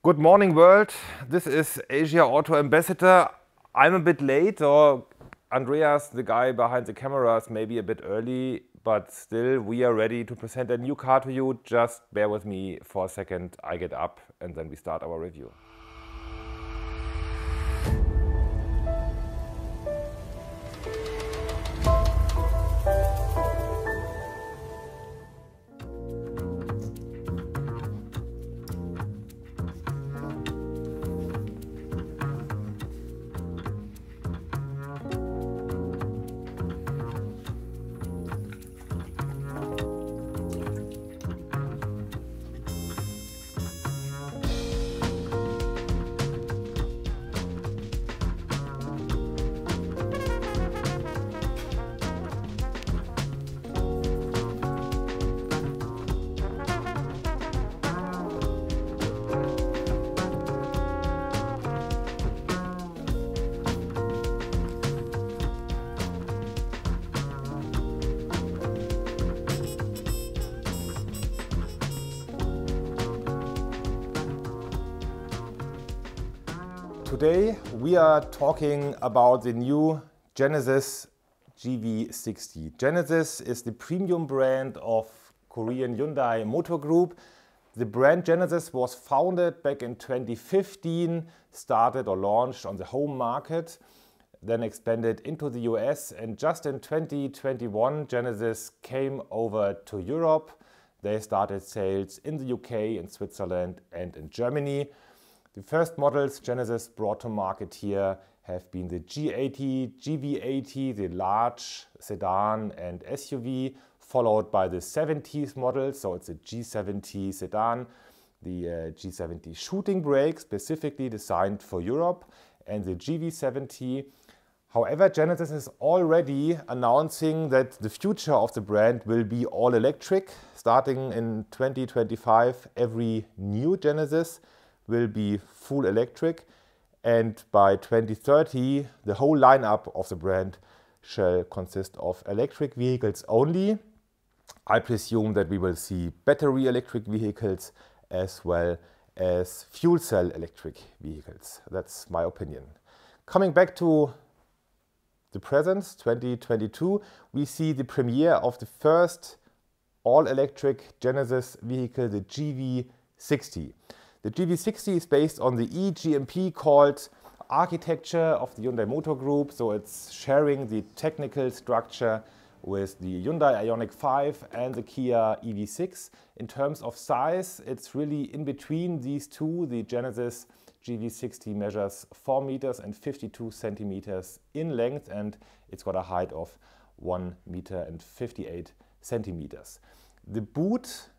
Good morning, world. This is Asia Auto Ambassador. I'm a bit late, or Andreas, the guy behind the cameras, maybe a bit early, but still we are ready to present a new car to you. Just bear with me for a second. I get up and then we start our review. Today we are talking about the new Genesis GV60. Genesis is the premium brand of Korean Hyundai Motor Group. The brand Genesis was founded back in 2015, started or launched on the home market, then expanded into the US, and just in 2021 Genesis came over to Europe. They started sales in the UK, in Switzerland and in Germany. The first models Genesis brought to market here have been the G80, GV80, the large sedan and SUV, followed by the 70s model, so it's a G70 sedan, the G70 shooting brake, specifically designed for Europe, and the GV70. However, Genesis is already announcing that the future of the brand will be all electric. Starting in 2025, every new Genesis will be full electric, and by 2030 the whole lineup of the brand shall consist of electric vehicles only. I presume that we will see battery electric vehicles as well as fuel cell electric vehicles. That's my opinion. Coming back to the present, 2022, we see the premiere of the first all-electric Genesis vehicle, the GV60. The GV60 is based on the eGMP called architecture of the Hyundai Motor Group, so it's sharing the technical structure with the Hyundai Ioniq 5 and the Kia EV6. In terms of size, it's really in between these two. The Genesis GV60 measures 4 meters and 52 centimeters in length, and it's got a height of 1 meter and 58 centimeters. The boot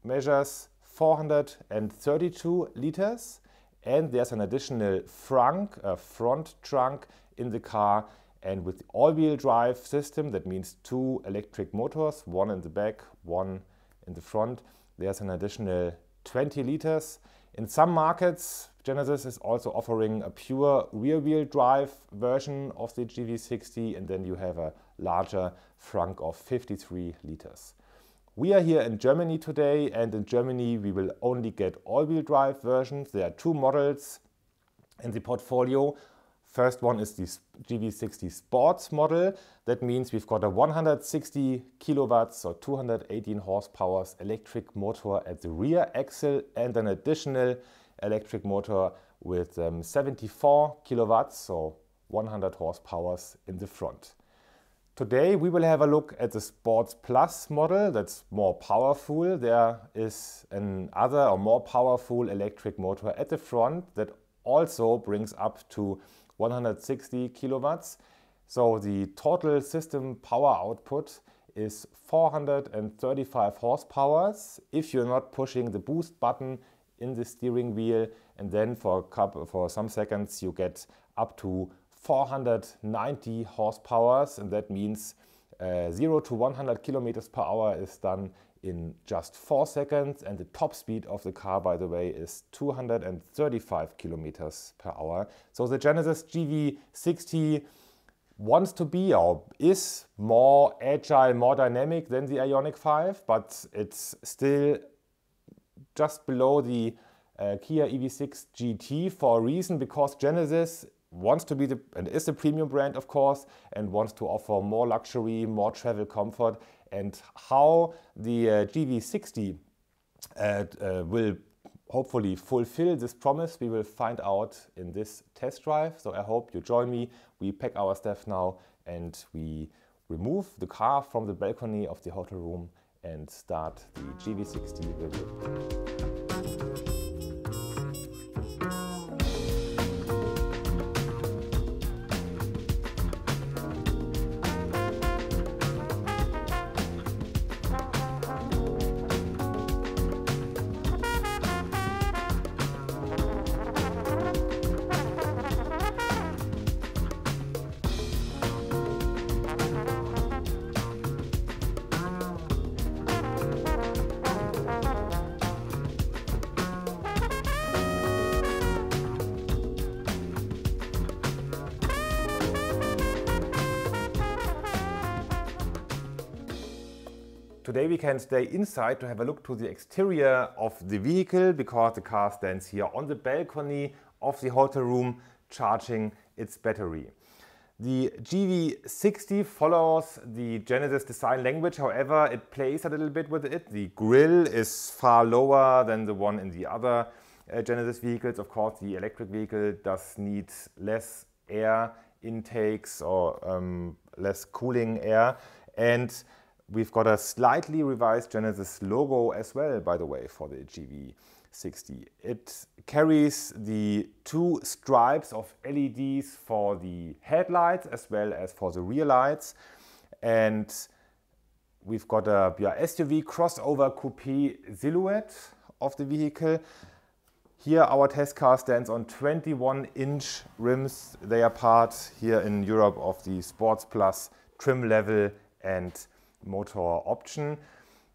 measures 432 liters, and there's an additional front trunk in the car, and with the all-wheel drive system, that means 2 electric motors, one in the back, one in the front, there's an additional 20 liters. In some markets, Genesis is also offering a pure rear-wheel drive version of the GV60, and then you have a larger trunk of 53 liters. We are here in Germany today, and in Germany we will only get all-wheel drive versions. There are 2 models in the portfolio. First one is the GV60 Sports model. That means we've got a 160 kilowatts or 218 horsepower electric motor at the rear axle and an additional electric motor with 74 kilowatts, so 100 horsepower in the front. Today we will have a look at the Sports Plus model that's more powerful. There is another or more powerful electric motor at the front that also brings up to 160 kilowatts. So the total system power output is 435 horsepower if you're not pushing the boost button in the steering wheel, and then for some seconds you get up to 490 horsepower, and that means 0 to 100 kilometers per hour is done in just 4 seconds, and the top speed of the car, by the way, is 235 kilometers per hour. So the Genesis GV60 wants to be or is more agile, more dynamic than the Ioniq 5, but it's still just below the Kia EV6 GT for a reason, because Genesis wants to be and is a premium brand, of course, and wants to offer more luxury, more travel comfort. And how the GV60 will hopefully fulfill this promise, we will find out in this test drive. So I hope you join me. We pack our stuff now and we remove the car from the balcony of the hotel room and start the GV60 review. Today we can stay inside to have a look to the exterior of the vehicle, because the car stands here on the balcony of the hotel room charging its battery. The GV60 follows the Genesis design language, however it plays a little bit with it. The grille is far lower than the one in the other Genesis vehicles. Of course, the electric vehicle does need less air intakes or less cooling air, and we've got a slightly revised Genesis logo as well, by the way, for the GV60. It carries the two stripes of LEDs for the headlights as well as for the rear lights. And we've got a SUV crossover coupe silhouette of the vehicle. Here our test car stands on 21-inch rims. They are part here in Europe of the Sports Plus trim level and motor option.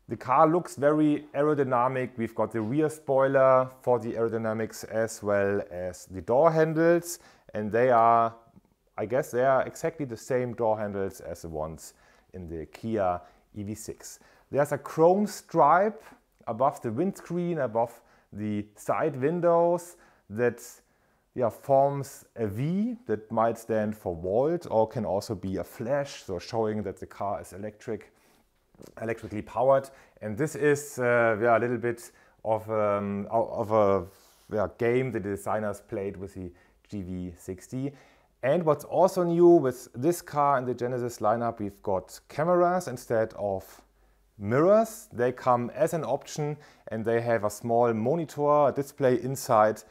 The car looks very aerodynamic. We've got the rear spoiler for the aerodynamics as well as the door handles, and they are, I guess they are exactly the same door handles as the ones in the Kia EV6. There's a chrome stripe above the windscreen, above the side windows, that forms a V that might stand for volt, or can also be a flash, so showing that the car is electrically powered. And this is a little bit of a game the designers played with the GV60. And what's also new with this car in the Genesis lineup, we've got cameras instead of mirrors. They come as an option, and they have a small monitor, a display inside.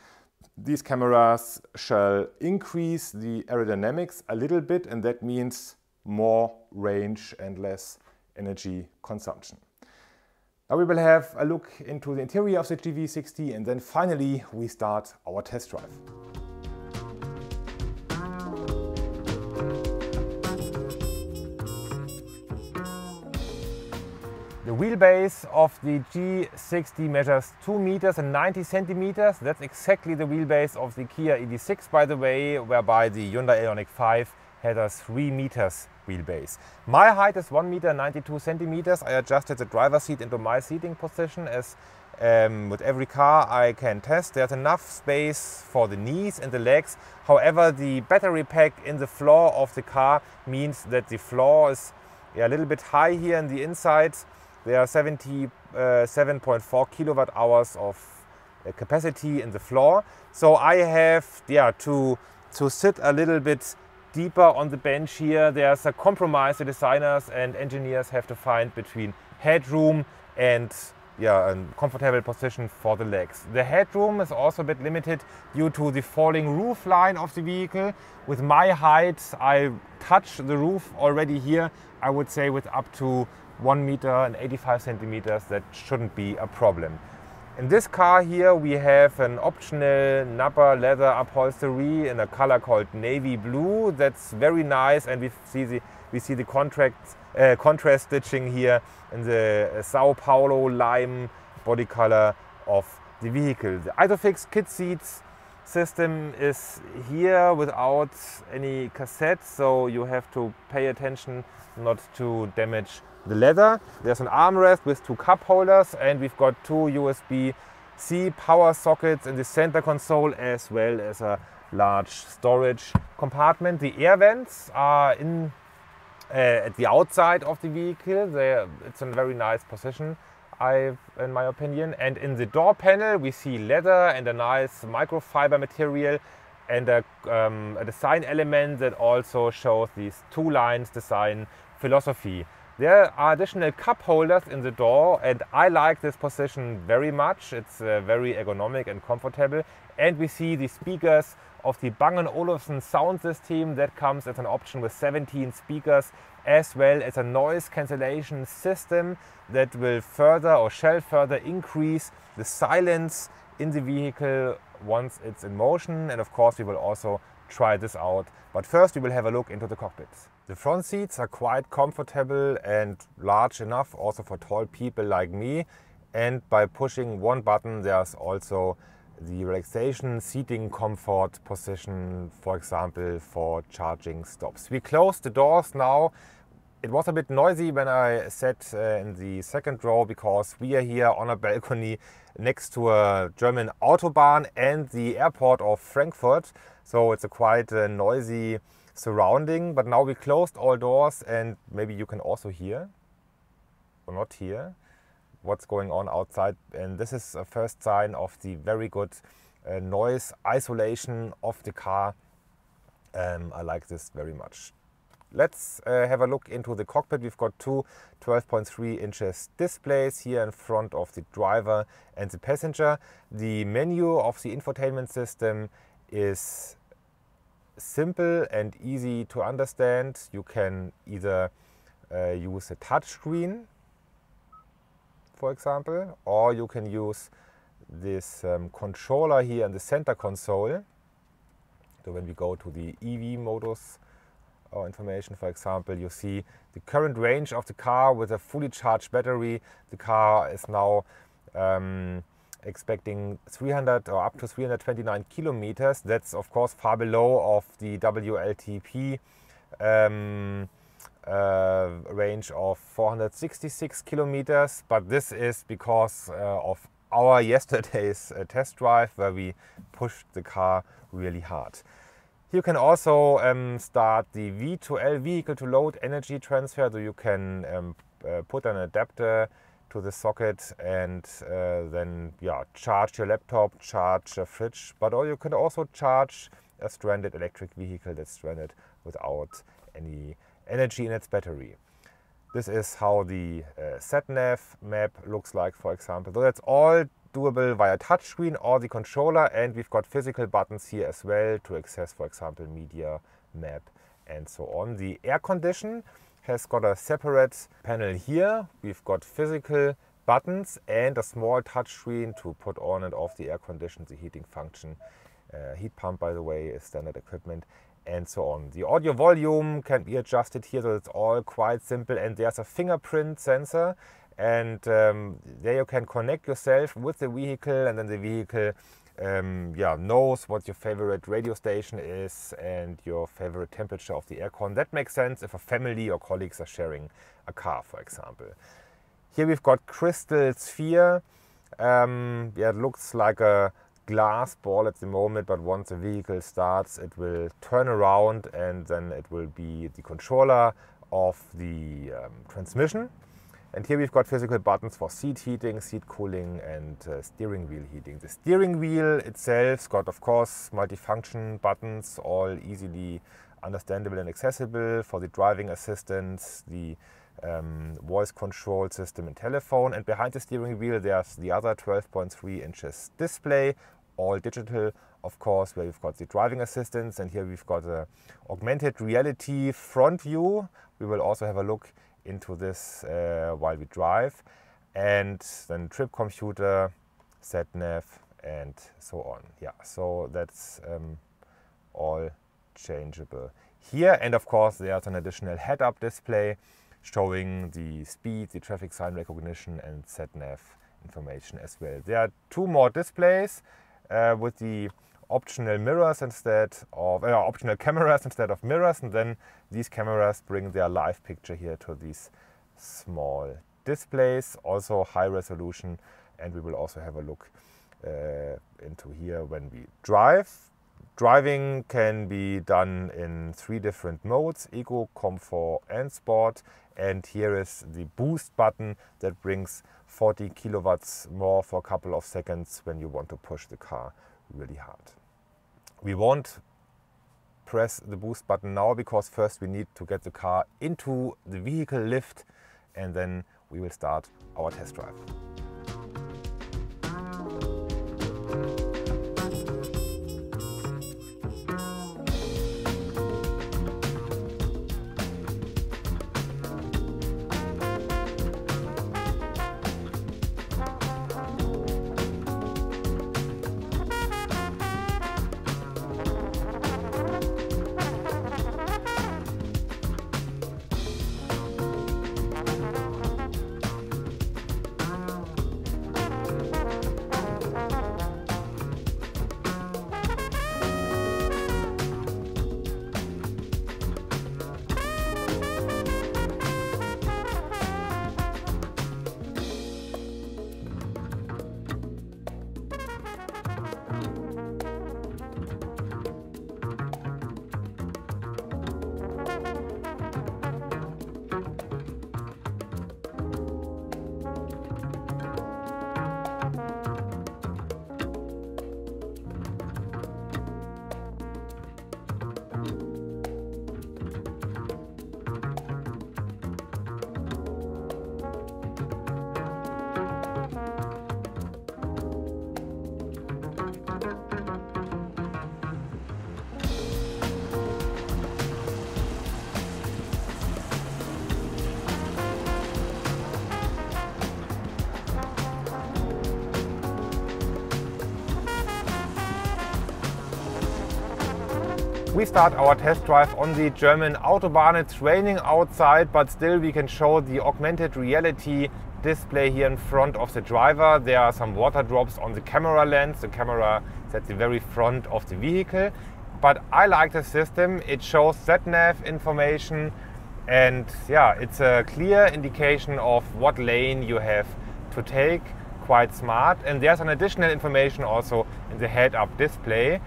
These cameras shall increase the aerodynamics a little bit, and that means more range and less energy consumption. Now we will have a look into the interior of the GV60, and then finally we start our test drive. The wheelbase of the G60 measures 2 meters and 90 centimeters. That's exactly the wheelbase of the Kia EV6, by the way, whereby the Hyundai Ioniq 5 had a 3 meters wheelbase. My height is 1 meter 92 centimeters. I adjusted the driver's seat into my seating position, as with every car I can test. There's enough space for the knees and the legs. However, the battery pack in the floor of the car means that the floor is a little bit high here in the inside. There are 77.4 kilowatt hours of capacity in the floor. So I have to sit a little bit deeper on the bench here. There's a compromise the designers and engineers have to find between headroom and a comfortable position for the legs. The headroom is also a bit limited due to the falling roof line of the vehicle. With my height, I touch the roof already here, I would say with up to 1 meter and 85 centimeters, that shouldn't be a problem. In this car here we have an optional Nappa leather upholstery in a color called navy blue. That's very nice, and we see the contrast stitching here in the Sao Paulo lime body color of the vehicle. The Isofix kit seats system is here without any cassettes, so you have to pay attention not to damage the leather. There's an armrest with 2 cup holders, and we've got 2 USB see power sockets in the center console as well as a large storage compartment. The air vents are at the outside of the vehicle. It's in a very nice position, in my opinion. And in the door panel we see leather and a nice microfiber material and a design element that also shows these two lines design philosophy. There are additional cup holders in the door, and I like this position very much. It's very ergonomic and comfortable. And we see the speakers of the Bang & Olufsen sound system that comes as an option with 17 speakers, as well as a noise cancellation system that will shall further increase the silence in the vehicle once it's in motion. And of course we will also try this out. But first we will have a look into the cockpit. The front seats are quite comfortable and large enough also for tall people like me. And by pushing one button there's also the relaxation seating comfort position, for example, for charging stops. We close the doors now. It was a bit noisy when I sat in the second row because we are here on a balcony next to a German Autobahn and the airport of Frankfurt. So it's a quite noisy surrounding, but now we closed all doors and maybe you can also hear, or not hear, what's going on outside. And this is a first sign of the very good noise isolation of the car. I like this very much. Let's have a look into the cockpit. We've got two 12.3 inches displays here in front of the driver and the passenger. The menu of the infotainment system is simple and easy to understand. You can either use a touch screen, for example, or you can use this controller here in the center console. So when we go to the EV modus or information, for example, you see the current range of the car with a fully charged battery. The car is now expecting 300 or up to 329 kilometers. That's of course far below of the WLTP range of 466 kilometers, but this is because of our yesterday's test drive where we pushed the car really hard. You can also start the V2L, vehicle to load energy transfer, so you can put an adapter to the socket and then charge your laptop, charge a fridge, but or you can also charge a stranded electric vehicle that's stranded without any energy in its battery. This is how the sat-nav map looks like, for example. So that's all doable via touchscreen or the controller, and we've got physical buttons here as well to access, for example, media, map, and so on. The air condition has got a separate panel here. We've got physical buttons and a small touchscreen to put on and off the air condition, the heating function. Heat pump, by the way, is standard equipment, and so on. The audio volume can be adjusted here, so it's all quite simple. And there's a fingerprint sensor, and there you can connect yourself with the vehicle, and then the vehicle knows what your favorite radio station is and your favorite temperature of the aircon. That makes sense if a family or colleagues are sharing a car, for example. Here we've got crystal sphere. It looks like a glass ball at the moment, but once the vehicle starts it will turn around and then it will be the controller of the transmission. And here we've got physical buttons for seat heating, seat cooling, and steering wheel heating. The steering wheel itself's got, of course, multifunction buttons, all easily understandable and accessible for the driving assistance, the voice control system and telephone. And behind the steering wheel there's the other 12.3 inches display, all digital, of course, where we've got the driving assistance. And here we've got a augmented reality front view. We will also have a look into this while we drive, and then trip computer, sat nav, and so on. So that's all changeable here. And of course there's an additional head-up display showing the speed, the traffic sign recognition, and sat nav information as well. There are two more displays with the optional mirrors instead of optional cameras instead of mirrors, and then these cameras bring their live picture here to these small displays, also high resolution. And we will also have a look into here when we drive. Driving can be done in 3 different modes: Eco, Comfort and Sport. And here is the boost button that brings 40 kilowatts more for a couple of seconds when you want to push the car really hard. We won't press the boost button now because first we need to get the car into the vehicle lift, and then we will start our test drive. We start our test drive on the German Autobahn. It's raining outside, but still we can show the augmented reality display here in front of the driver. There are some water drops on the camera lens. The camera is at the very front of the vehicle. But I like the system. It shows sat-nav information, and yeah, it's a clear indication of what lane you have to take. Quite smart. And there's an additional information also in the head-up display.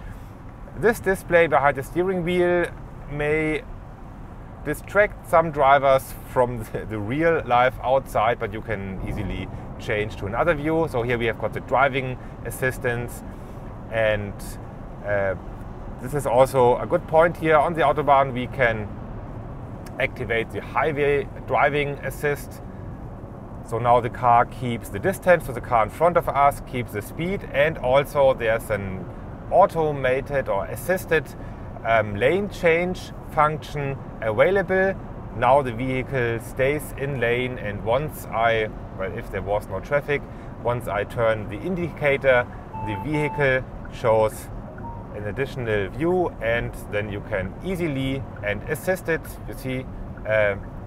This display behind the steering wheel may distract some drivers from the real life outside, but you can easily change to another view. So here we have got the driving assistance, and this is also a good point here on the Autobahn. We can activate the highway driving assist. So now the car keeps the distance to the car in front of us, keeps the speed, and also there's an automated or assisted lane change function available. Now the vehicle stays in lane, and once if there was no traffic, once I turn the indicator, the vehicle shows an additional view, and then you can easily and assisted, you see,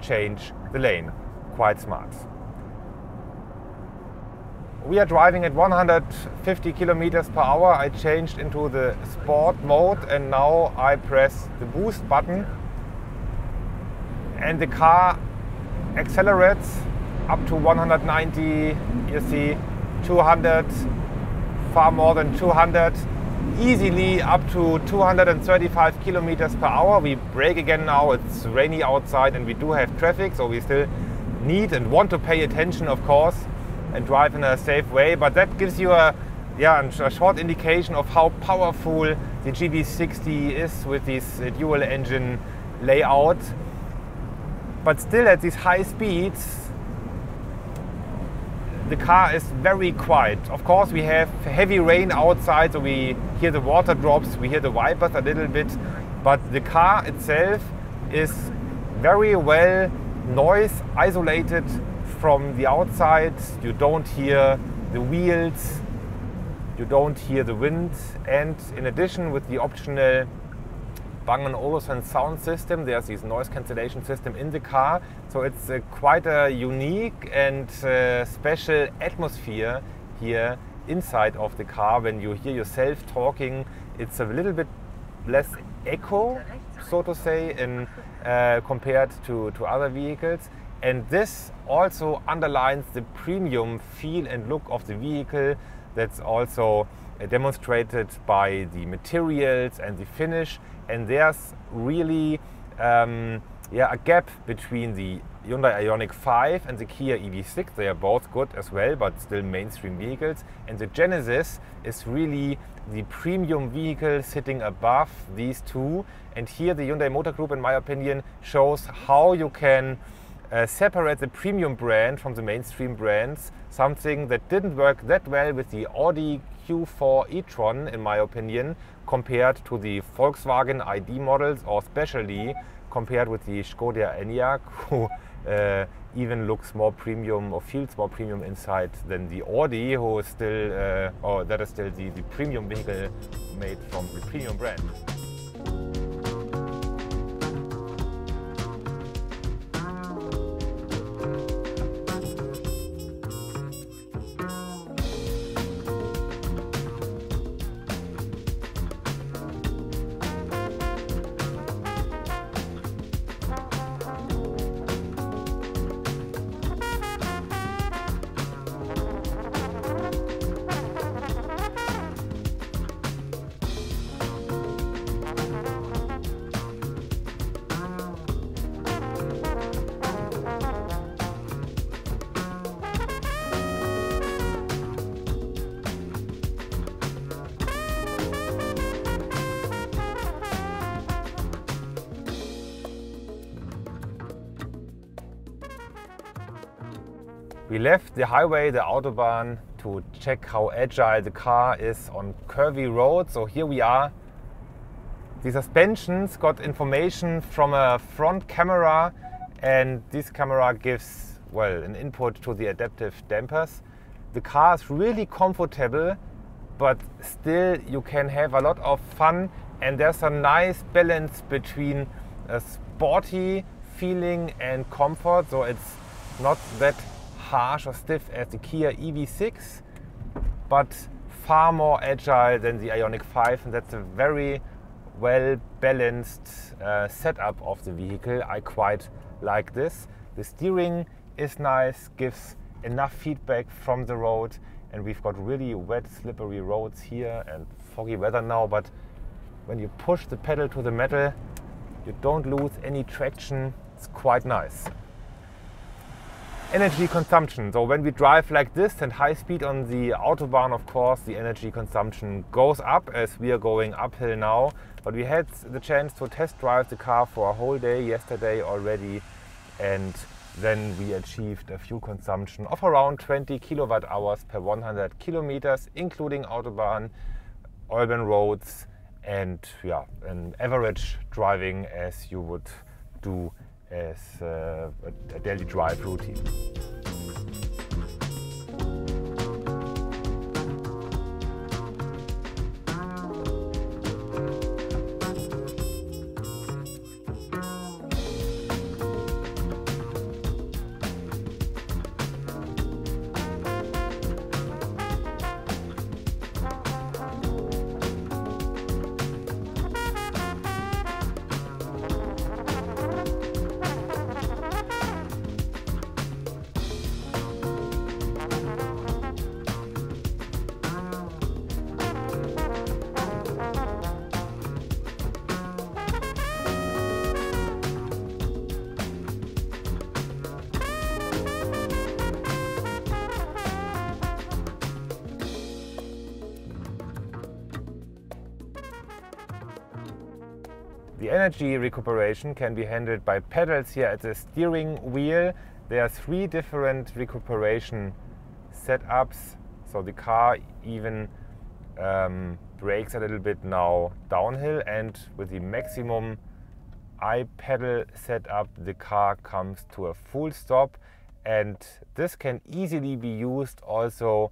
change the lane. Quite smart. We are driving at 150 kilometers per hour. I changed into the sport mode, and now I press the boost button, and the car accelerates up to 190, you see, 200, far more than 200, easily up to 235 kilometers per hour. We brake again now. It's rainy outside and we do have traffic, so we still need and want to pay attention, of course, and drive in a safe way. But that gives you a short indication of how powerful the GV60 is with this dual engine layout. But still at these high speeds, the car is very quiet. Of course, we have heavy rain outside, so we hear the water drops, we hear the wipers a little bit, but the car itself is very well noise isolated from the outside. You don't hear the wheels, you don't hear the wind, and in addition, with the optional Bang & Olufsen sound system, there's this noise cancellation system in the car, so it's quite a unique and special atmosphere here inside of the car. When you hear yourself talking, it's a little bit less echo, so to say, compared to other vehicles. And this also underlines the premium feel and look of the vehicle. That's also demonstrated by the materials and the finish. And there's really a gap between the Hyundai Ioniq 5 and the Kia EV6. They are both good as well, but still mainstream vehicles. And the Genesis is really the premium vehicle sitting above these two. And here the Hyundai Motor Group, in my opinion, shows how you can separate the premium brand from the mainstream brands, something that didn't work that well with the Audi Q4 e-tron, in my opinion, compared to the Volkswagen ID models, or especially compared with the Skoda Enyaq, who even looks more premium or feels more premium inside than the Audi, who is still, or that is still the premium vehicle made from the premium brand. We left the highway, the Autobahn, to check how agile the car is on curvy roads. So here we are. The suspensions got information from a front camera, and this camera gives, well, an input to the adaptive dampers. The car is really comfortable, but still you can have a lot of fun, and there's a nice balance between a sporty feeling and comfort. So it's not that harsh or stiff as the Kia EV6, but far more agile than the Ioniq 5, and that's a very well balanced setup of the vehicle. I quite like this. The steering is nice, gives enough feedback from the road, and we've got really wet, slippery roads here and foggy weather now, but when you push the pedal to the metal, you don't lose any traction. It's quite nice. Energy consumption. So when we drive like this and high speed on the Autobahn, of course, the energy consumption goes up as we are going uphill now. But we had the chance to test drive the car for a whole day yesterday already, and then we achieved a fuel consumption of around 20 kilowatt hours per 100 kilometers, including Autobahn, urban roads, and an average driving as you would do as a daily drive routine. The energy recuperation can be handled by pedals here at the steering wheel. There are 3 different recuperation setups, so the car even brakes a little bit now downhill, and with the maximum I-pedal setup the car comes to a full stop, and this can easily be used also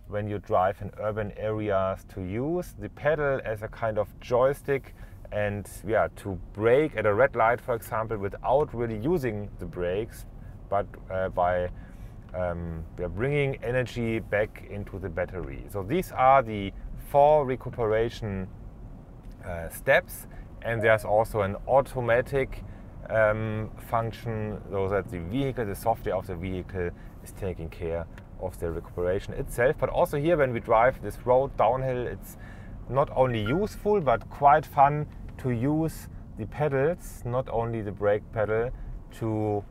when you drive in urban areas, to use the pedal as a kind of joystick and to brake at a red light, for example, without really using the brakes, but by bringing energy back into the battery. So these are the 4 recuperation steps, and there's also an automatic function, so that the vehicle, the software of the vehicle, is taking care of the Recuperation itself. But also here, when we drive this road downhill, it's not only useful but quite fun to use the pedals, not only the brake pedal, to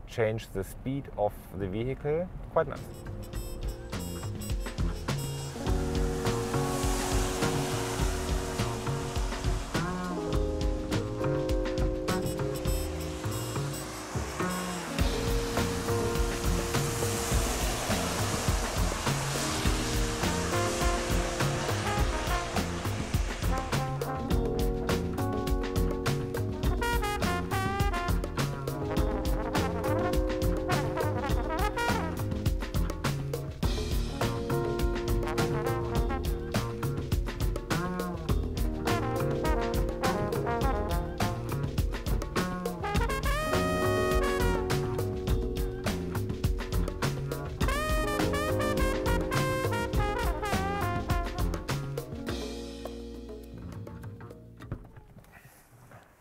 change the speed of the vehicle. Quite nice.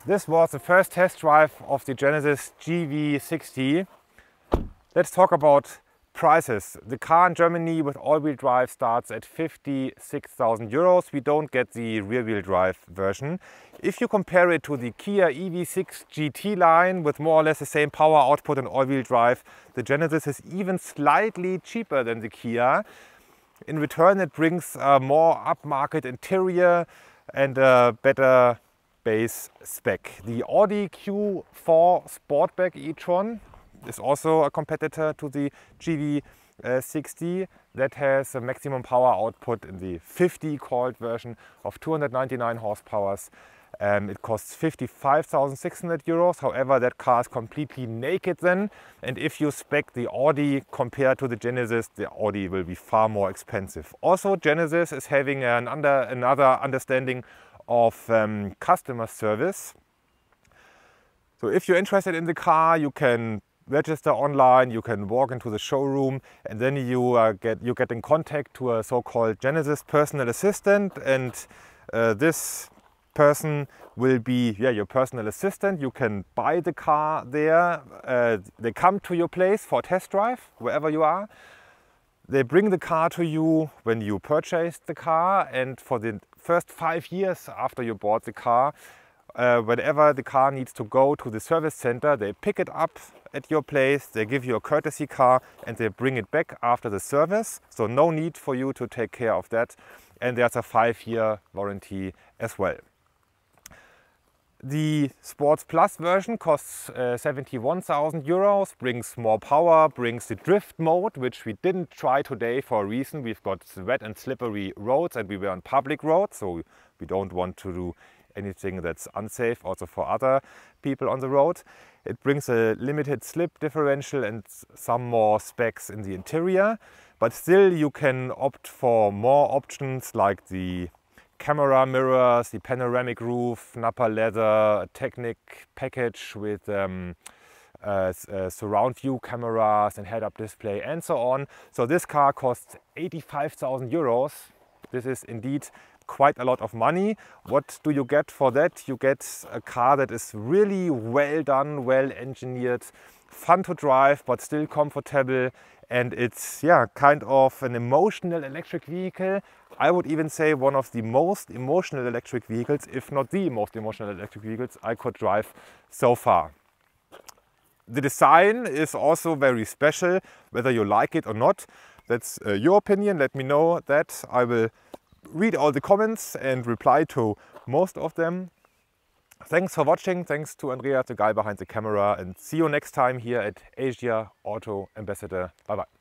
This was the first test drive of the Genesis GV60. Let's talk about prices. The car in Germany with all-wheel drive starts at 56,000 euros. We don't get the rear-wheel drive version. If you compare it to the Kia EV6 GT line with more or less the same power output and all-wheel drive, the Genesis is even slightly cheaper than the Kia. In return, it brings a more upmarket interior and a better base spec. The Audi Q4 Sportback e-tron is also a competitor to the GV60 that has a maximum power output in the 50 called version of 299 horsepower. It costs 55,600 euros. However, that car is completely naked then, and if you spec the Audi compared to the Genesis, the Audi will be far more expensive. Also, Genesis is having another understanding of customer service. So if you're interested in the car, you can register online, you can walk into the showroom, and then you get in contact to a so-called Genesis personal assistant, and this person will be your personal assistant. You can buy the car there. They come to your place for a test drive, wherever you are. They bring the car to you when you purchased the car, and for the first 5 years after you bought the car, whenever the car needs to go to the service center, they pick it up at your place, they give you a courtesy car, and they bring it back after the service. So no need for you to take care of that. And there's a 5-year warranty as well. The Sports Plus version costs 71,000 euros, brings more power, brings the drift mode, which we didn't try today for a reason. We've got wet and slippery roads and we were on public roads, so we don't want to do anything that's unsafe also for other people on the road. It brings a limited slip differential and some more specs in the interior, but still you can opt for more options like the camera mirrors, the panoramic roof, Nappa leather, a Technic package with surround view cameras and head-up display and so on. So this car costs 85,000 euros. This is indeed quite a lot of money. What do you get for that? You get a car that is really well done, well engineered, fun to drive but still comfortable, and it's kind of an emotional electric vehicle. I would even say one of the most emotional electric vehicles, if not the most emotional electric vehicles I could drive so far. The design is also very special, whether you like it or not. That's your opinion. Let me know that. I will read all the comments and reply to most of them. Thanks for watching. Thanks to Andreas, the guy behind the camera, and see you next time here at Asia Auto Ambassador. Bye bye.